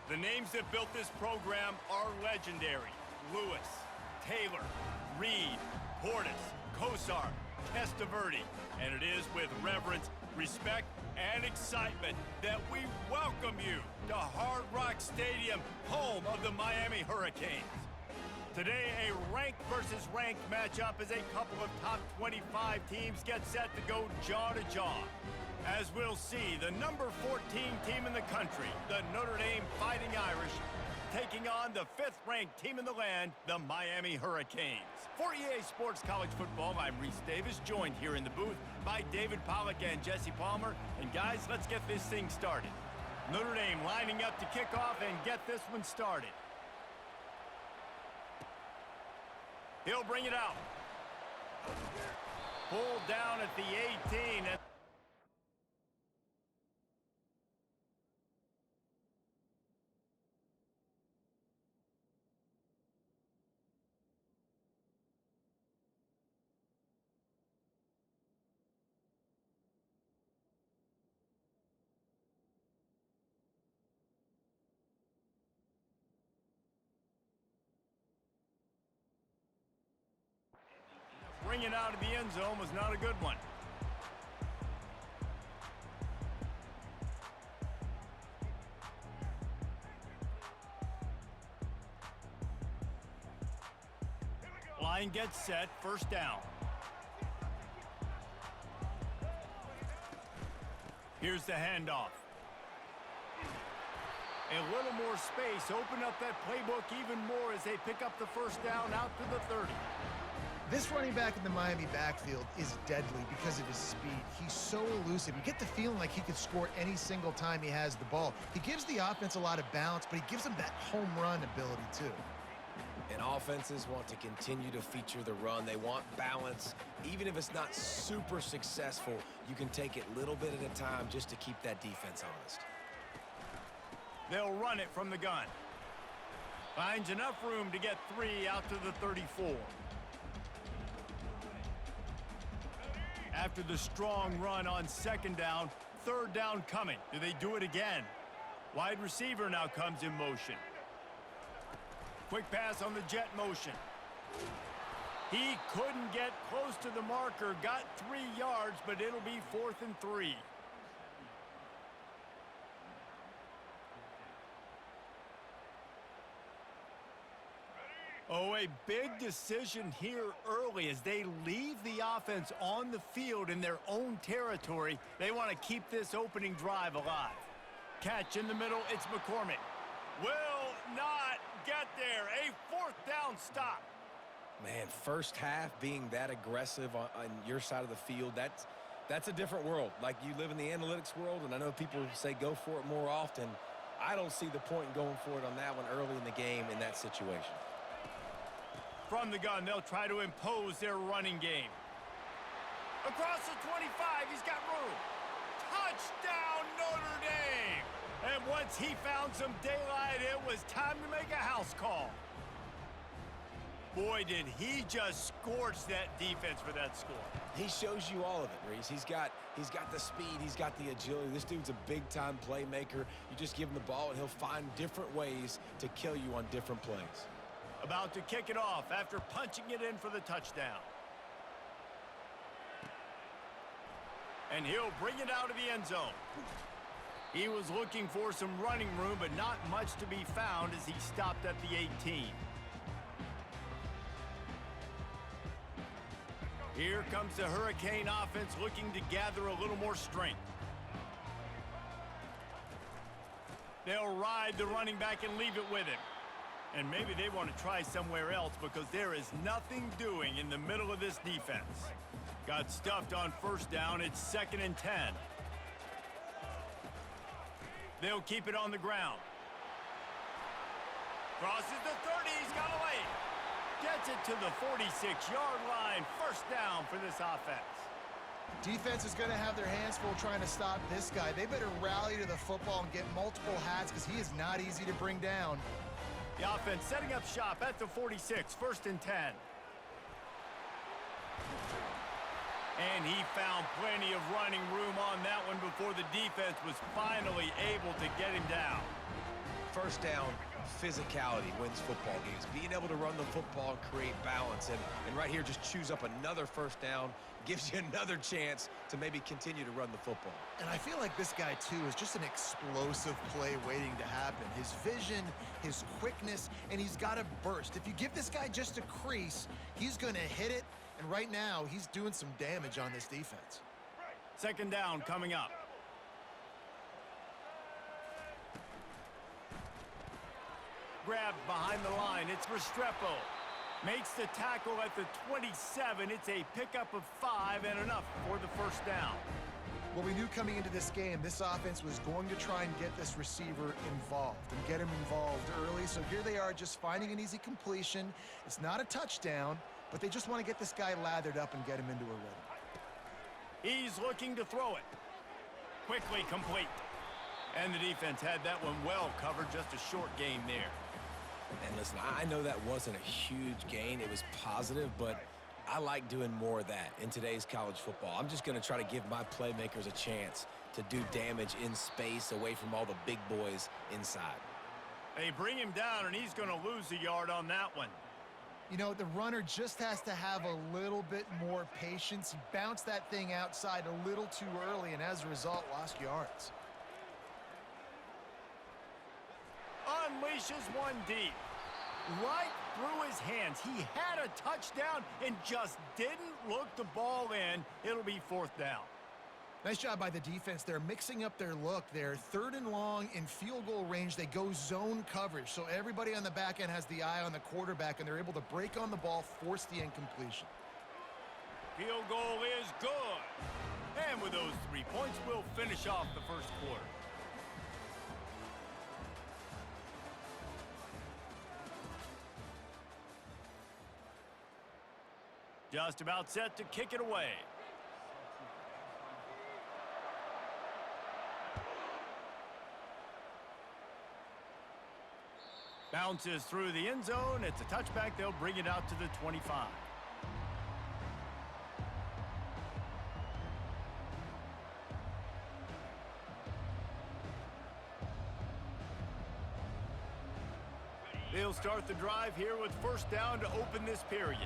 The names that built this program are legendary. Lewis, Taylor, Reed, Portis, Kosar, Testaverde. And it is with reverence, respect, and excitement that we welcome you to Hard Rock Stadium, home of the Miami Hurricanes. Today, a ranked versus ranked matchup as a couple of top 25 teams get set to go jaw to jaw. As we'll see, the number 14 team in the country, the Notre Dame Fighting Irish, taking on the 5th-ranked team in the land, the Miami Hurricanes. For EA Sports College Football, I'm Reese Davis, joined here in the booth by David Pollack and Jesse Palmer. And guys, let's get this thing started. Notre Dame lining up to kick off and get this one started. He'll bring it out. Pulled down at the 18. Bringing out of the end zone was not a good one. Line gets set, first down. Here's the handoff. A little more space, open up that playbook even more as they pick up the first down out to the 30. This running back in the Miami backfield is deadly because of his speed. He's so elusive. You get the feeling like he could score any single time he has the ball. He gives the offense a lot of balance, but he gives them that home run ability too. And offenses want to continue to feature the run. They want balance. Even if it's not super successful, you can take it little bit at a time just to keep that defense honest. They'll run it from the gun. Finds enough room to get 3 out to the 34. After the strong run on second down, third down coming. Do they do it again? Wide receiver now comes in motion. Quick pass on the jet motion. He couldn't get close to the marker, got 3 yards, but it'll be 4th and 3. Oh, a big decision here early as they leave the offense on the field in their own territory. They want to keep this opening drive alive. Catch in the middle, it's McCormick. Will not get there. A 4th down stop. Man, first half being that aggressive on your side of the field, that's a different world. Like, you live in the analytics world, and I know people say go for it more often. I don't see the point in going for it on that one early in the game in that situation. From the gun, they'll try to impose their running game. Across the 25, he's got room. Touchdown, Notre Dame! And once he found some daylight, it was time to make a house call. Boy, did he just scorch that defense for that score. He shows you all of it, Reese. He's got the speed, he's got the agility. This dude's a big-time playmaker. You just give him the ball, and he'll find different ways to kill you on different plays. About to kick it off after punching it in for the touchdown. And he'll bring it out of the end zone. He was looking for some running room, but not much to be found as he stopped at the 18. Here comes the Hurricane offense looking to gather a little more strength. They'll ride the running back and leave it with him. And maybe they want to try somewhere else because there is nothing doing in the middle of this defense. Got stuffed on first down. It's 2nd and 10. They'll keep it on the ground. Crosses the 30. He's got away. Gets it to the 46-yard line. First down for this offense. Defense is going to have their hands full trying to stop this guy. They better rally to the football and get multiple hats because he is not easy to bring down. The offense setting up shop at the 46, 1st and 10. And he found plenty of running room on that one before the defense was finally able to get him down. First down, physicality wins football games. Being able to run the football and create balance. And right here, just choose up another first down, gives you another chance to maybe continue to run the football. And I feel like this guy, too, is just an explosive play waiting to happen. His vision, his quickness, and he's got a burst. If you give this guy just a crease, he's going to hit it. And right now, he's doing some damage on this defense. Second down coming up. Grabbed behind the line. It's Restrepo. Makes the tackle at the 27. It's a pickup of 5 and enough for the first down. Well, we knew coming into this game, this offense was going to try and get this receiver involved and get him involved early. So here they are just finding an easy completion. It's not a touchdown, but they just want to get this guy lathered up and get him into a rhythm. He's looking to throw it. Quickly complete. And the defense had that one well covered. Just a short gain there. And listen, I know that wasn't a huge gain. It was positive, but I like doing more of that in today's college football. I'm just going to try to give my playmakers a chance to do damage in space away from all the big boys inside. They bring him down, and he's going to lose a yard on that one. You know, the runner just has to have a little bit more patience. He bounced that thing outside a little too early, and as a result, lost yards. Unleashes one deep. Right through his hands. He had a touchdown and just didn't look the ball in. It'll be fourth down. Nice job by the defense. They're mixing up their look. They're third and long in field goal range. They go zone coverage, so everybody on the back end has the eye on the quarterback, and they're able to break on the ball, force the incompletion. Field goal is good. And with those 3 points, we'll finish off the first quarter. Just about set to kick it away. Bounces through the end zone. It's a touchback. They'll bring it out to the 25. They'll start the drive here with first down to open this period.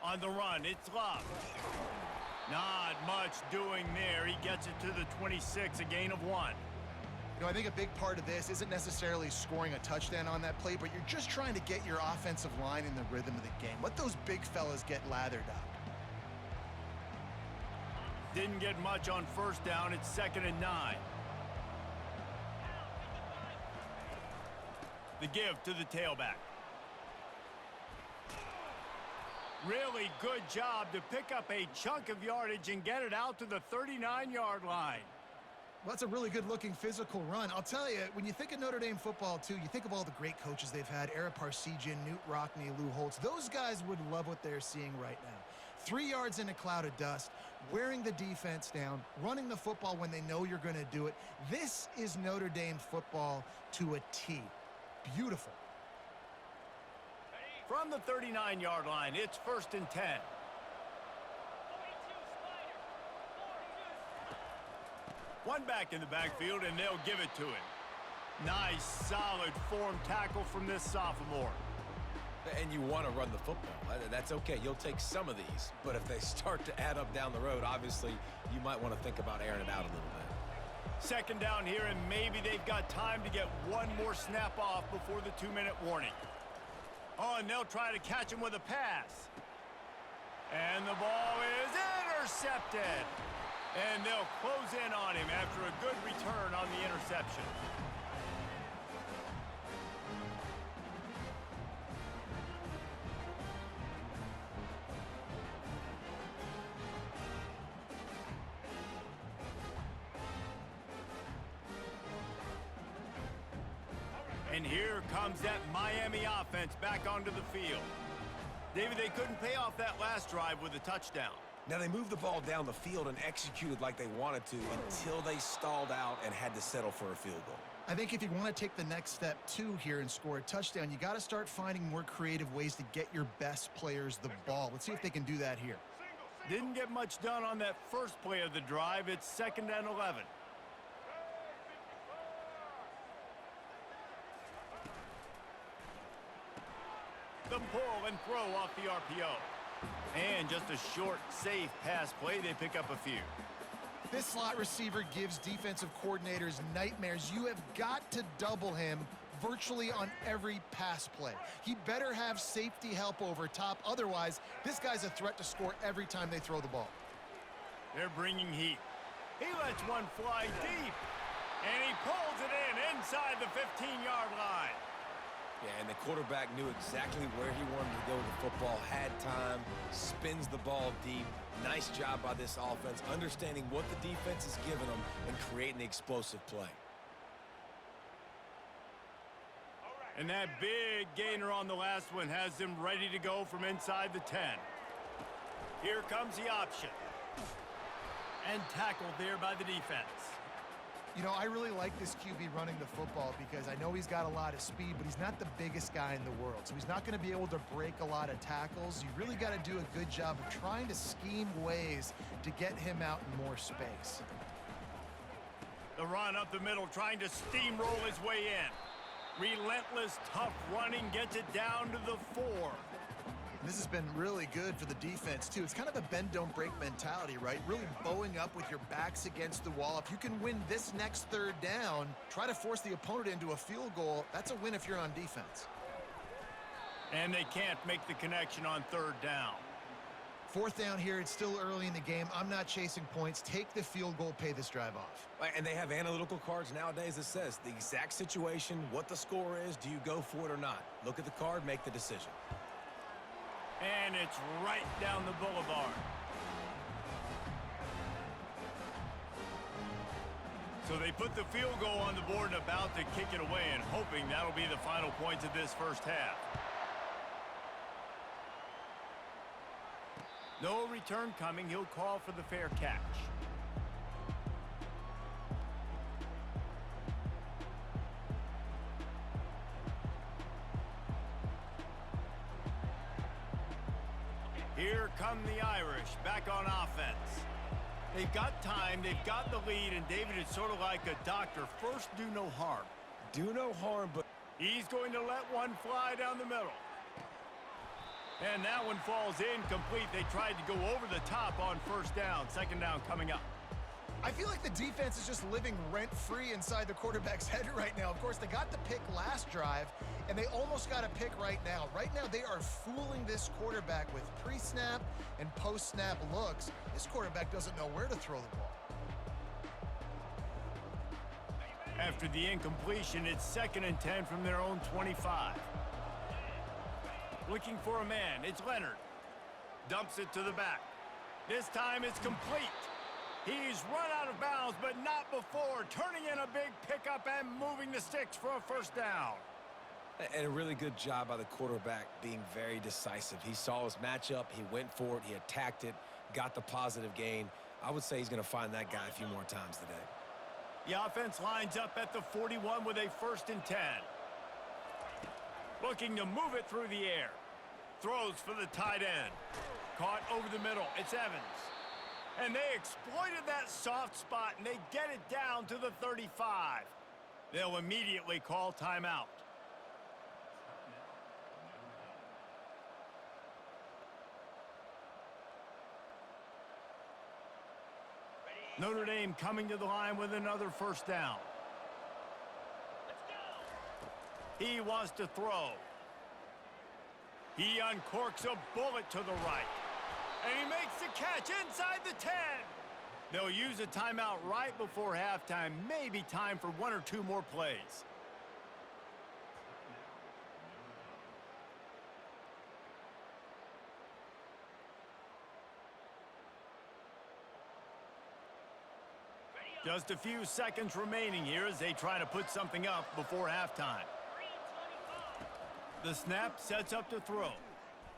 On the run, it's Love. Not much doing there. He gets it to the 26, a gain of 1. You know, I think a big part of this isn't necessarily scoring a touchdown on that play, but you're just trying to get your offensive line in the rhythm of the game. Let those big fellas get lathered up. Didn't get much on first down. It's 2nd and 9. The give to the tailback. Really good job to pick up a chunk of yardage and get it out to the 39-yard line. Well, that's a really good-looking physical run. I'll tell you, when you think of Notre Dame football, too, you think of all the great coaches they've had, Ara Parseghian, Newt Rockne, Lou Holtz. Those guys would love what they're seeing right now. 3 yards in a cloud of dust, wearing the defense down, running the football when they know you're going to do it. This is Notre Dame football to a T. Beautiful. From the 39-yard line, it's 1st and 10. One back in the backfield, and they'll give it to him. Nice, solid form tackle from this sophomore. And you want to run the football. That's okay. You'll take some of these. But if they start to add up down the road, obviously, you might want to think about airing it out a little bit. Second down here, and maybe they've got time to get one more snap off before the 2-minute warning. Oh, and they'll try to catch him with a pass. And the ball is intercepted. And they'll close in on him after a good return on the interception. And here comes that Miami offense back onto the field. David, they couldn't pay off that last drive with a touchdown. Now, they moved the ball down the field and executed like they wanted to until they stalled out and had to settle for a field goal. I think if you want to take the next step, too, here and score a touchdown, you got to start finding more creative ways to get your best players the ball. Let's see if they can do that here. Didn't get much done on that first play of the drive. It's 2nd and 11. throw off the RPO. And just a short, safe pass play, they pick up a few. This slot receiver gives defensive coordinators nightmares. You have got to double him virtually on every pass play. He better have safety help over top. Otherwise, this guy's a threat to score every time they throw the ball. They're bringing heat. He lets one fly deep. And he pulls it in inside the 15-yard line. Yeah, and the quarterback knew exactly where he wanted to go with the football, had time, spins the ball deep. Nice job by this offense, understanding what the defense is giving them and creating the explosive play. And that big gainer on the last one has them ready to go from inside the 10. Here comes the option. And tackled there by the defense. You know, I really like this QB running the football because I know he's got a lot of speed, but he's not the biggest guy in the world. So he's not going to be able to break a lot of tackles. You really got to do a good job of trying to scheme ways to get him out in more space. The run up the middle, trying to steamroll his way in. Relentless, tough running, gets it down to the 4. This has been really good for the defense, too. It's kind of a bend-don't-break mentality, right? Really bowing up with your backs against the wall. If you can win this next third down, try to force the opponent into a field goal. That's a win if you're on defense. And they can't make the connection on third down. Fourth down here. It's still early in the game. I'm not chasing points. Take the field goal, pay this drive off. And they have analytical cards nowadays that says the exact situation, what the score is, do you go for it or not? Look at the card, make the decision. And it's right down the boulevard. So they put the field goal on the board and about to kick it away and hoping that'll be the final points of this first half. No return coming. He'll call for the fair catch. Here come the Irish back on offense. They've got time, they've got the lead, and David is sort of like a doctor. First, do no harm. Do no harm, but He's going to let one fly down the middle. And that one falls incomplete. They tried to go over the top on first down. Second down coming up. I feel like the defense is just living rent-free inside the quarterback's head right now. Of course, they got the pick last drive, and they almost got a pick right now. Right now, they are fooling this quarterback with pre-snap and post-snap looks. This quarterback doesn't know where to throw the ball. After the incompletion, it's 2nd and 10 from their own 25. Looking for a man, it's Leonard. Dumps it to the back. This time it's complete. He's run out of bounds, but not before turning in a big pickup and moving the sticks for a first down. and a really good job by the quarterback being very decisive. He saw his matchup, he went for it, he attacked it, got the positive gain. I would say he's going to find that guy a few more times today. The offense lines up at the 41 with a 1st and 10. Looking to move it through the air. Throws for the tight end. Caught over the middle. It's Evans. And they exploited that soft spot, and they get it down to the 35. They'll immediately call timeout. Notre Dame coming to the line with another first down. He wants to throw. He uncorks a bullet to the right. And he makes the catch inside the 10. They'll use a timeout right before halftime. Maybe time for 1 or 2 more plays. Just a few seconds remaining here as they try to put something up before halftime. The snap sets up to throw.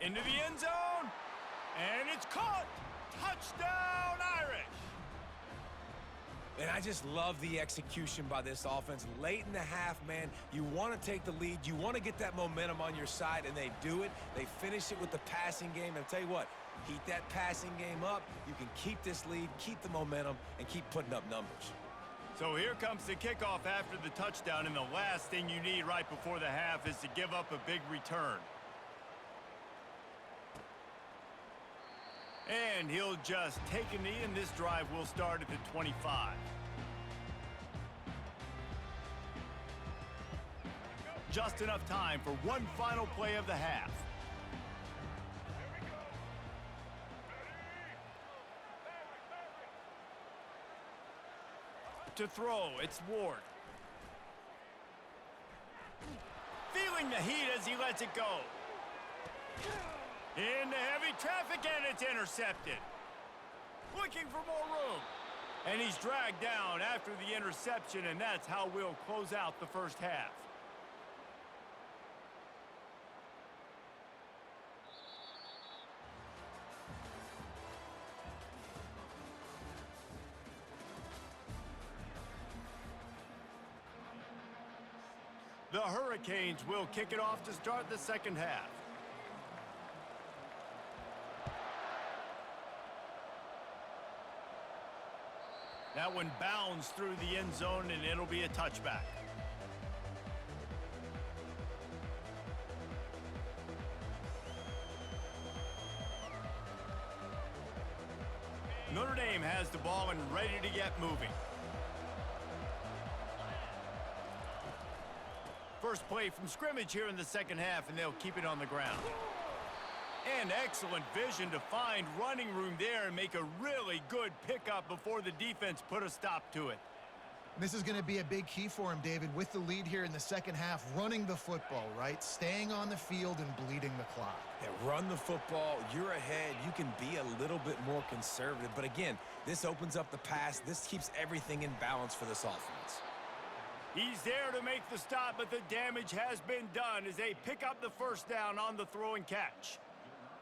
Into the end zone. And it's caught. Touchdown, Irish. And I just love the execution by this offense. Late in the half, man, you want to take the lead. You want to get that momentum on your side, and they do it. They finish it with the passing game. And I'll tell you what, heat that passing game up. You can keep this lead, keep the momentum, and keep putting up numbers. So here comes the kickoff after the touchdown, and the last thing you need right before the half is to give up a big return. And he'll just take a knee, and this drive will start at the 25. Just enough time for one final play of the half. To throw, it's Ward. Feeling the heat as he lets it go. Into heavy traffic, and it's intercepted. Looking for more room. And he's dragged down after the interception, and that's how we'll close out the first half. The Hurricanes will kick it off to start the second half. That one bounds through the end zone, and it'll be a touchback. Notre Dame has the ball and ready to get moving. First play from scrimmage here in the second half, and they'll keep it on the ground. And excellent vision to find running room there and make a really good pickup before the defense put a stop to it. This is going to be a big key for him, David, with the lead here in the second half, running the football, right? Staying on the field and bleeding the clock. Yeah, run the football. You're ahead. You can be a little bit more conservative. But again, this opens up the pass. This keeps everything in balance for this offense. He's there to make the stop, but the damage has been done as they pick up the first down on the throw and catch.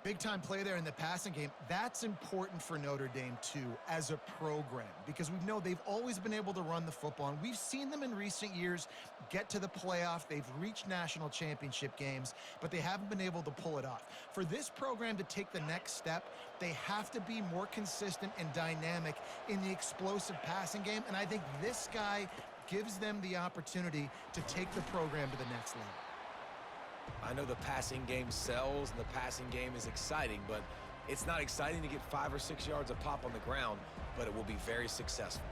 Big-time play there in the passing game. That's important for Notre Dame, too, as a program, because we know they've always been able to run the football, and we've seen them in recent years get to the playoff. They've reached national championship games, but they haven't been able to pull it off. For this program to take the next step, they have to be more consistent and dynamic in the explosive passing game, and I think this guy gives them the opportunity to take the program to the next level. I know the passing game sells and the passing game is exciting, but it's not exciting to get 5 or 6 yards a pop on the ground, but it will be very successful.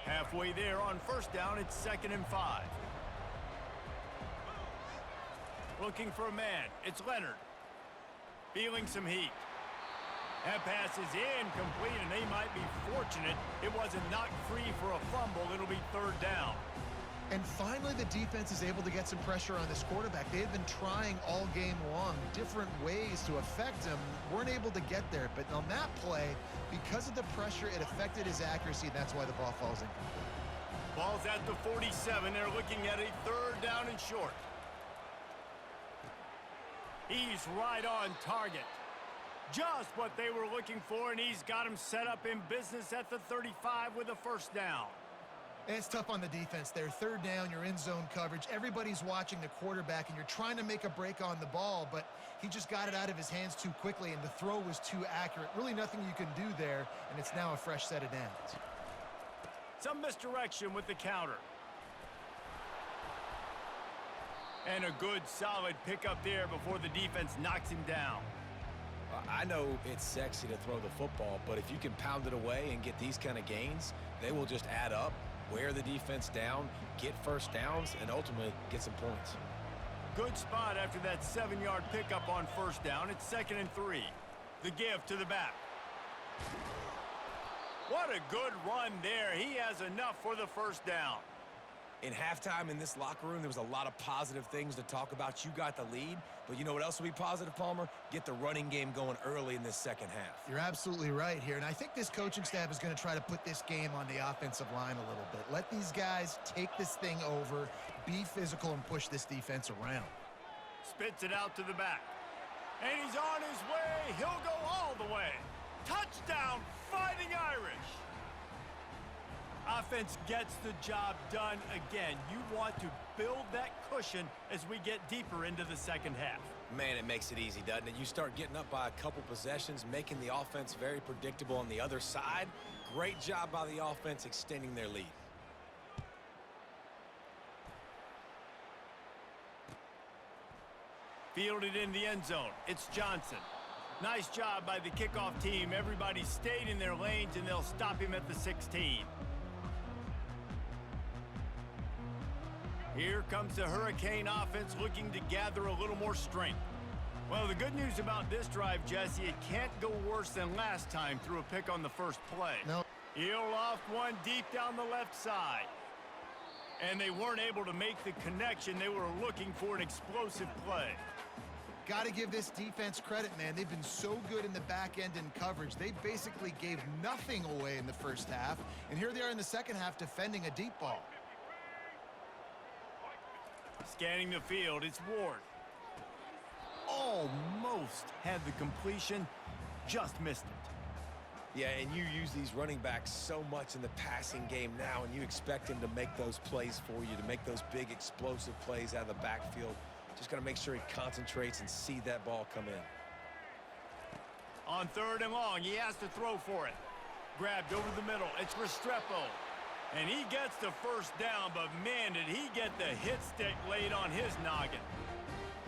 Halfway there on first down, it's 2nd and 5. Looking for a man, it's Leonard. Feeling some heat. That pass is incomplete, and they might be fortunate it wasn't knocked free for a fumble. It'll be 3rd down. And finally, the defense is able to get some pressure on this quarterback. They've been trying all game long different ways to affect him. Weren't able to get there. But on that play, because of the pressure, it affected his accuracy, and that's why the ball falls incomplete. Ball's at the 47. They're looking at a 3rd down and short. He's right on target. Just what they were looking for, and he's got him set up in business at the 35 with a 1st down. And it's tough on the defense there. 3rd down, you're in zone coverage. Everybody's watching the quarterback, and you're trying to make a break on the ball, but he just got it out of his hands too quickly, and the throw was too accurate. Really nothing you can do there, and it's now a fresh set of downs. Some misdirection with the counter. And a good, solid pickup there before the defense knocks him down. I know it's sexy to throw the football, but if you can pound it away and get these kind of gains, they will just add up, wear the defense down, get 1st downs, and ultimately get some points. Good spot after that 7-yard pickup on 1st down. It's 2nd and 3. The give to the back. What a good run there. He has enough for the 1st down. In halftime in this locker room, there was a lot of positive things to talk about. You got the lead, but you know what else will be positive, Palmer? Get the running game going early in this second half. You're absolutely right here, and I think this coaching staff is going to try to put this game on the offensive line a little bit. Let these guys take this thing over, be physical, and push this defense around. Spits it out to the back. And he's on his way. He'll go all the way. Touchdown, Fighting Irish. Offense gets the job done again. You want to build that cushion as we get deeper into the second half. Man, it makes it easy, doesn't it? You start getting up by a couple possessions, making the offense very predictable on the other side. Great job by the offense extending their lead. Fielded in the end zone. It's Johnson. Nice job by the kickoff team. Everybody stayed in their lanes, and they'll stop him at the 16. Here comes the Hurricane offense looking to gather a little more strength. Well, the good news about this drive, Jesse, it can't go worse than last time through a pick on the first play. No. He'll loft one deep down the left side. And they weren't able to make the connection. They were looking for an explosive play. Got to give this defense credit, man. They've been so good in the back end in coverage. They basically gave nothing away in the first half. And here they are in the second half defending a deep ball. Scanning the field, it's Ward. Almost had the completion, just missed it. Yeah, and you use these running backs so much in the passing game now, and you expect him to make those plays for you, to make those big explosive plays out of the backfield. Just got to make sure he concentrates and see that ball come in. On 3rd and long, he has to throw for it. Grabbed over the middle, it's Restrepo. And he gets the first down, but man, did he get the hit stick laid on his noggin.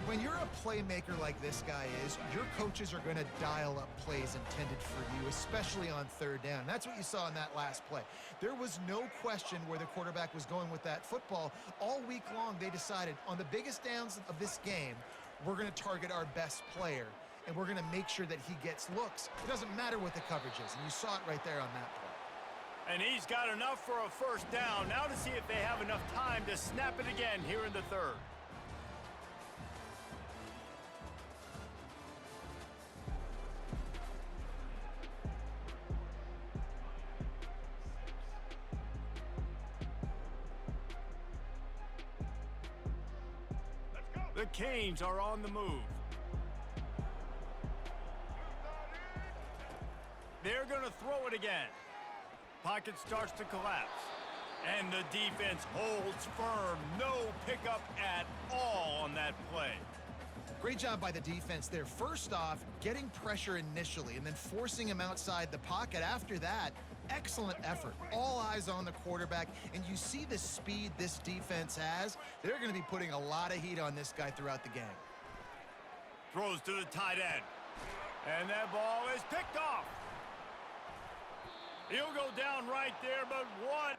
When you're a playmaker like this guy is, your coaches are going to dial up plays intended for you, especially on 3rd down. That's what you saw in that last play. There was no question where the quarterback was going with that football. All week long, they decided on the biggest downs of this game, we're going to target our best player, and we're going to make sure that he gets looks. It doesn't matter what the coverage is, and you saw it right there on that play. And he's got enough for a first down. Now to see if they have enough time to snap it again here in the 3rd. The Canes are on the move. They're going to throw it again. Pocket starts to collapse. And the defense holds firm. No pickup at all on that play. Great job by the defense there. First off, getting pressure initially and then forcing him outside the pocket. After that, excellent effort. All eyes on the quarterback, and you see the speed this defense has. They're going to be putting a lot of heat on this guy throughout the game. Throws to the tight end. And that ball is picked off. He'll go down right there, but what